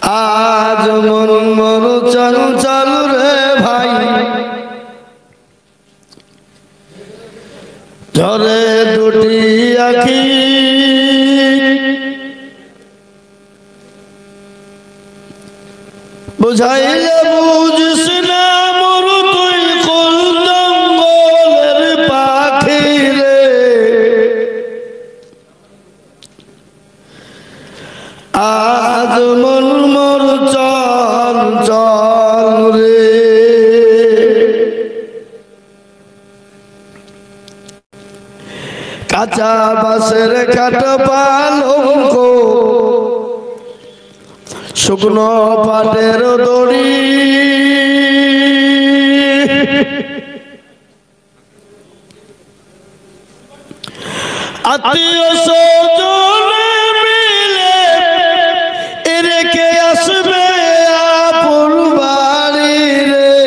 আজ মন মন চঞ্চল রে ভাই, ঝরে দুটি আখি বুঝাইলে বুঝিস না মোর তুই কুল জঙ্গলের পাখি রে। আজ মন মোর চঞ্চল রে, কাঁচা বাঁশের খাট পালঙ্ক, শুকনো পাটের দড়ি, আত্মীয় স্বজনে মিলে রেখে আসবে আপন বাড়ি রে।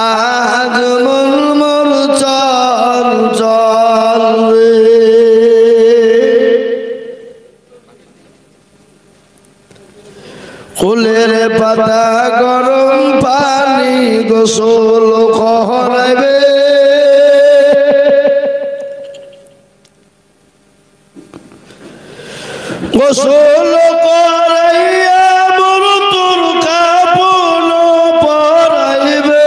আজ মন মোর চঞ্চল রে, ফুলের পাতা গরম পানি গোসল করাইবে, গোসল করাইয়া মোর তোর কাপড় পরাইবে।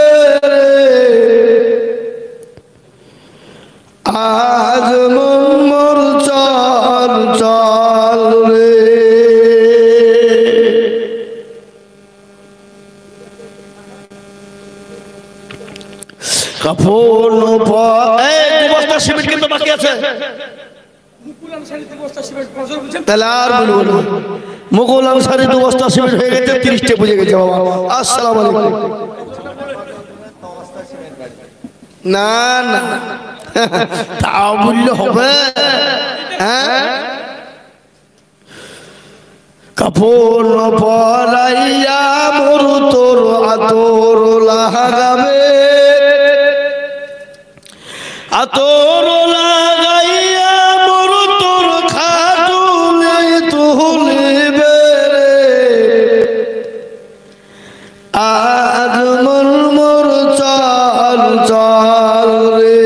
আজ মন মোর চঞ্চল রে। কাপড় বস্তা সিমেন্ট কিন্তু বাকি আছে, তাহলে আর বলবো মুকুল আনসারি 2 বস্তা সিমেন্ট হয়ে গেছে, 30টা বুঝে গেছে বাবা। আসসালামু আলাইকুম। না না তাও বললে হবে? হ্যাঁ, কাপড় পরাইয়া মোর তোর আতর লাগাবে, আতর লাগাইয়া মোর তোর খাটুলে তুলিবে রে। আজ মন মোর চঞ্চল রে।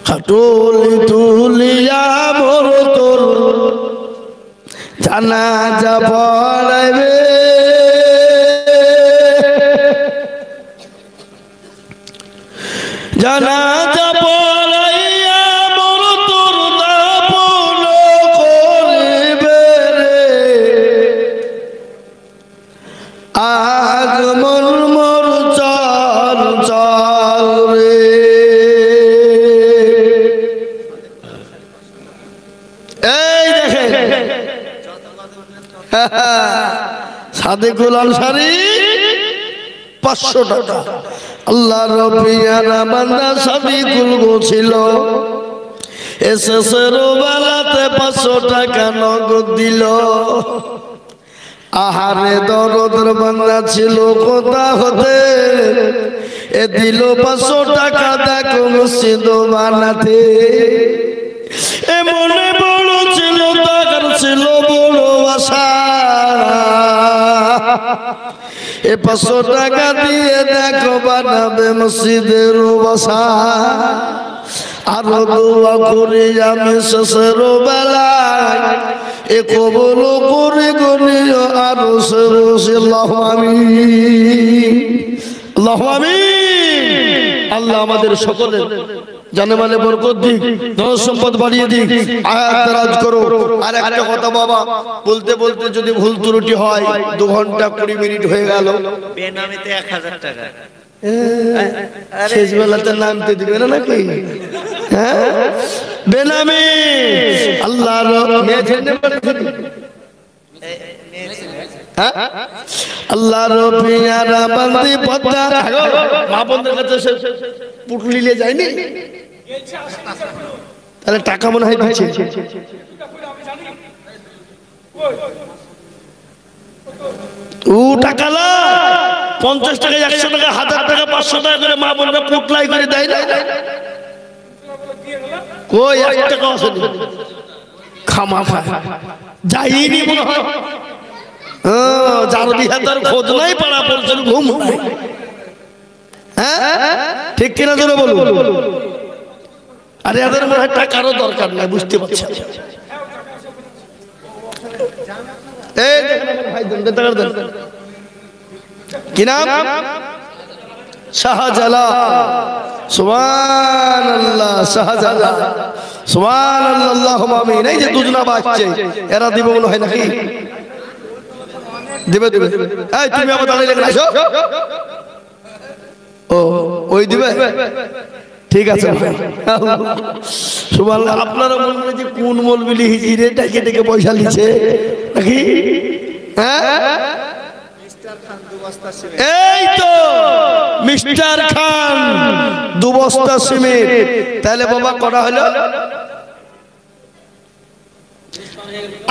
খাটুলি তুলিয়া মোর তোর জানাজা পড়াইবে, জানাজা পড়াইয়া মোর তোর দাফন করিবে রে। আজ মন মোর চঞ্চল রে। এই দেখেন সাদেকুল আনসারী 500 টাকা। আল্লাহর পিয়ারা বান্দা সাদিকুল গো ছিল, এসেছের বেলাতে 500 টাকা নগদ দিল। আহারে দরদের বান্দা ছিল কোথা হতে, এ দিল 500 টাকা দেখো মসজিদ বানাতে। এ মনে বড় ছিল, টাকার ছিল বড় আশা, এ 500 টাকা দিয়ে দেখো বানাবে মসজিদের বাসা। আরো দোয়া করি আমি শেষের বেলায়, এ কবুল করে গনিও আরো সরসে। আল্লাহু আমিন, আল্লাহু আমিন। আল্লাহ আমাদের সকলের জানে মালে বরকত দিক, ধন সম্পদ বাড়িয়ে দিক, আয়াত দারাজ করো। আর একটা কথা বাবা, বলতে বলতে যদি ভুল ত্রুটি হয় 2 ঘন্টা 20 মিনিট হয়ে গেল, বেনামিতে 1000 টাকা শেষ বেলাতে নামতে দিবে না নাকি? হ্যাঁ, বেনামি আল্লাহর আল্লাহর পিয়ারা বান্দি পদ্মা মা বোনদের কাছে পুটলি নিয়ে যায়নি, তাহলে টাকা মনে হয় দিচ্ছে। ও টাকা না 50 টাকা 100 টাকা 1000 টাকা 500 টাকা করে মা বোনরা পুটলাই করে দেয় না। কই 1 টাকা আসেনি খামা খা যাইনি মনে হয় যার বিহাতার খোঁজ নাই পাড়া পড়ছেন ঘুম নাই হ্যাঁ ঠিক কিনা জোরে বলুন আরে এদের মনে হয় টাকারও দরকার নাই বুঝতে পারছেন এই ভাই দেন কি নাম শাহজালাল সুবহানাল্লাহ শাহজালাল সুবহানাল্লাহ আল্লাহুম্মা আমিন এই যে দুজনা বাচ্চা এরা দিবে মনে হয় নাকি দিবে এই তুমি আবার দাঁড়িয়ে লেগে আসো ও ওই দিবে ঠিক আছে সুবহানাল্লাহ আপনারা বলবেন যে কোন মৌলবি হিজরে টাকে টাকে পয়সা লিছে নাকি হ্যাঁ এই তো মিস্টার খান 2 বস্তা সিমেন্ট তাহলে বাবা করা হলো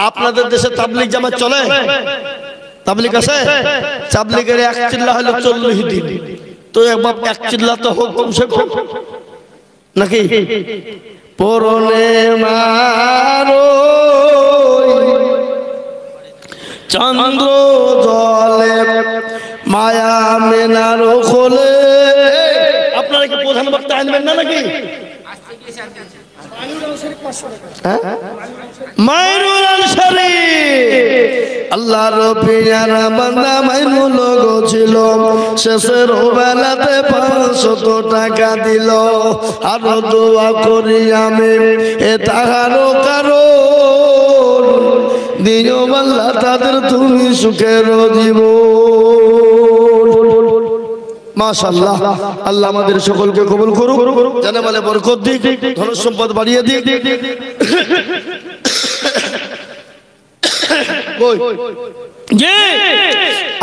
আপনাদের দেশে তাবলীগ জামাত চলে তাবলীগ আছে তাবলীগের এক চিল্লা হলো 40 দিন তো এক চিল্লা তো হোক কমসে কম নাকি পরনে মারো চন্দ্র জলে মায়া মেনার খোলে আপনারা কি প্রধান বক্তা আনবেন না নাকি মাইনুল আনসারী আল্লাহর পিয়ারা বান্দা মাইনুল লোগো ছিল শেষের বেলাতে 500 টাকা দিল আর দোয়া করি আমি এ তাহারও কারণ দিও আল্লাহ তাদের তুমি সুখের জীবন মাশাআল্লাহ আল্লাহ আমাদের সকলকে কবুল করুক জানে বলে বরকত দিক ধন সম্পদ বাড়িয়ে দিক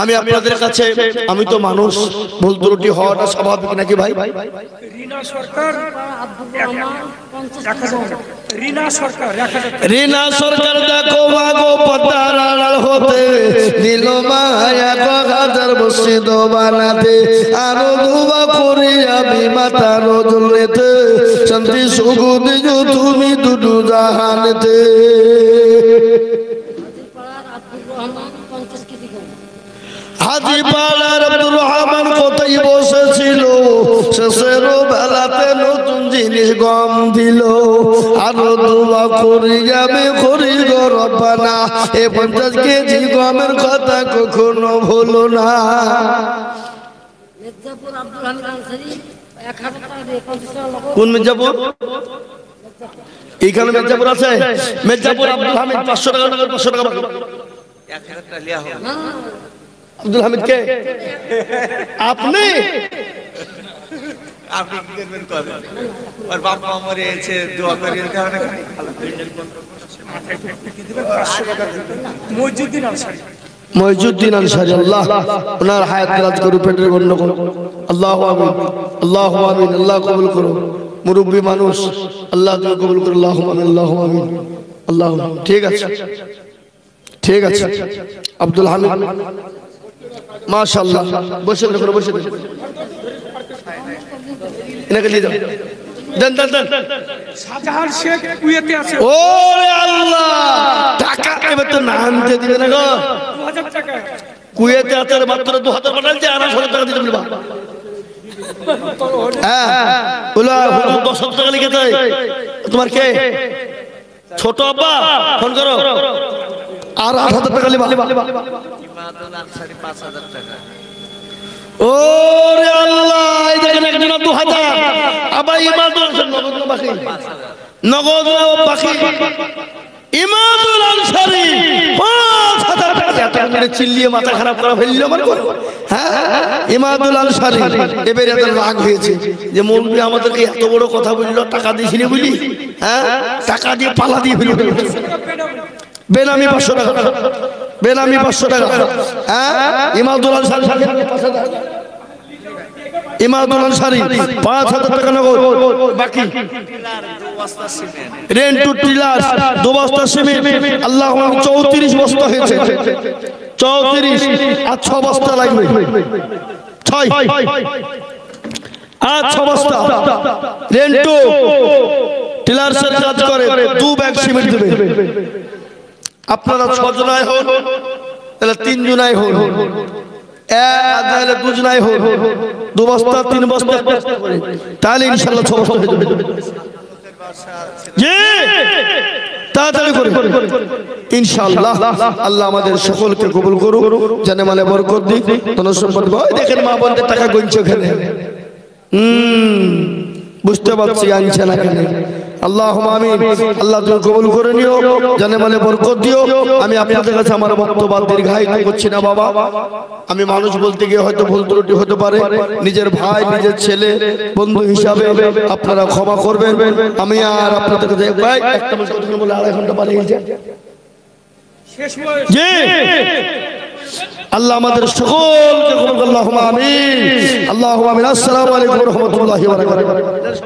আমি আপনাদের কাছে আমি তো মানুষ ভুল ত্রুটি হওয়াটা স্বাভাবিক নাকি ভাই রিনা সরকার দেখো মাগো পতার আড়াল হতে দিল মায়া 1000 মসজিদ বানাতে আরো দুবা করি আমি মাতা রজলেতে শান্তি সুখ দিও তুমি দুটো জাহানেতে হাজি পাড়ার আব্দুর রহমান কোথায় বসেছিল শেষের বেলাতে নতুন জিনিস গম দিল আরো দোয়া করি যাবে করি গো রব্বানা এ 50 কেজি গমের কথা কখনো ভুলো না মির্জাপুর আব্দুল হামিদ আনসারী 1000 টাকা দিয়ে 50 টাকা কোন মির্জাপুর এইখানে মির্জাপুর আছে মির্জাপুর আব্দুল হামিদ 500 টাকা 500 টাকা 1000 টাকা লিয়া হবে আব্দুল হামিদ কে আপনি আপনি কি করবেন করেন আর বাপ মা মরে এসে দোয়া করিয়ে দেওয়া মইজুদ্দিন আনসারী আল্লাহ ওনার হায়াত দারাজ করুন পেটের গণ্য করুন আল্লাহু আমিন আল্লাহু আমিন আল্লাহ কবুল করুন মুরব্বি মানুষ আল্লাহ তুমি কবুল করুন আল্লাহু আমিন আল্লাহু আমিন আল্লাহু ঠিক আছে আব্দুল হামিদ মাশাআল্লাহ বসে দেখো বসে দেখো এনাকে নিয়ে যাও দেন শাহজাহান শেখ কুয়েতে আছে ওরে আল্লাহ টাকা এবার তো না আনতে দিবে না গো 2000 টাকা কুয়েতে আছে মাত্র 2000 পাঠাইছে আর 800 টাকা দিতে বলবা হ্যাঁ ওলা 10 টাকা লিখে দেয় তোমার কে ছোট আব্বা ফোন করো আর 8000 টাকা লিবা ইমাদুল আনসারী 5000 টাকা ওরে আল্লাহ এই দেখেন একজন 2000 আবার ইমাদুল নগদ বাকি নগদ বাকি ইমাদুল আনসারী 5000 টাকা এত করে চিল্লিয়ে মাথা খারাপ করা ফেললো মানে হ্যাঁ ইমাদুল আনসারী এবারে এত রাগ হয়েছে যে মৌলবি আমাদেরকে এত বড় কথা বললো টাকা দিছিনি বুঝলি হ্যাঁ টাকা দিয়ে পালা দিয়ে ফেললো বেনামি 500 টাকা বেনামি 500 টাকা হ্যাঁ ইমাদুল আনসারী ইমাদুল আনসারী 5000 টাকা নগদ বাকি রেন্টু টিলার 2 বস্তা সিমেন্ট আল্লাহ 34 বস্তা হয়েছে 34 আর 6 বস্তা লাগবে 6 আর 6 বস্তা রেন্টু টিলার্সের কাজ করে 2 ব্যাগ সিমেন্ট দেবে। আপনারা 6 জনাই হন তাহলে 3 জনাই হন, 2 জনাই হন, 2 বস্তা 3 বস্তা করে তাহলে ইনশাআল্লাহ 6 বস্তা হয়ে যাবে। জি তাড়াতাড়ি করে ইনশাআল্লাহ। আল্লাহ আমাদের সকলকে কবুল করুক, জানে মালে বরকত দিক, ধন সম্পদ। ওই দেখেন মা বোনদের টাকা গুনছে ওখানে, বুঝতে পারছি আনছে না কেন। আল্লাহুম্মা আমিন। আল্লাহ তুমি কবুল করে নিও, জানে মালে বরকত দিও। আমি আপনাদের কাছে আমার বক্তব্য দীর্ঘায়িত করছি না বাবা। আমি মানুষ বলতে গিয়ে হয়তো ভুল ত্রুটি হতে পারে, নিজের ভাই নিজের ছেলে বন্ধু হিসাবে আপনারা ক্ষমা করবেন। আমি আর আপনাদের কাছে ভাই একটা মাস কথা বলে 2.5 ঘন্টা পার হয়ে গেছে। জি আল্লাহ আমাদের সকলকে কবুল করুন। আল্লাহুম্মা আমিন। আল্লাহুম্মা আমিন। আসসালামু আলাইকুম ওয়া রাহমাতুল্লাহি ওয়া বারাকাতুহু।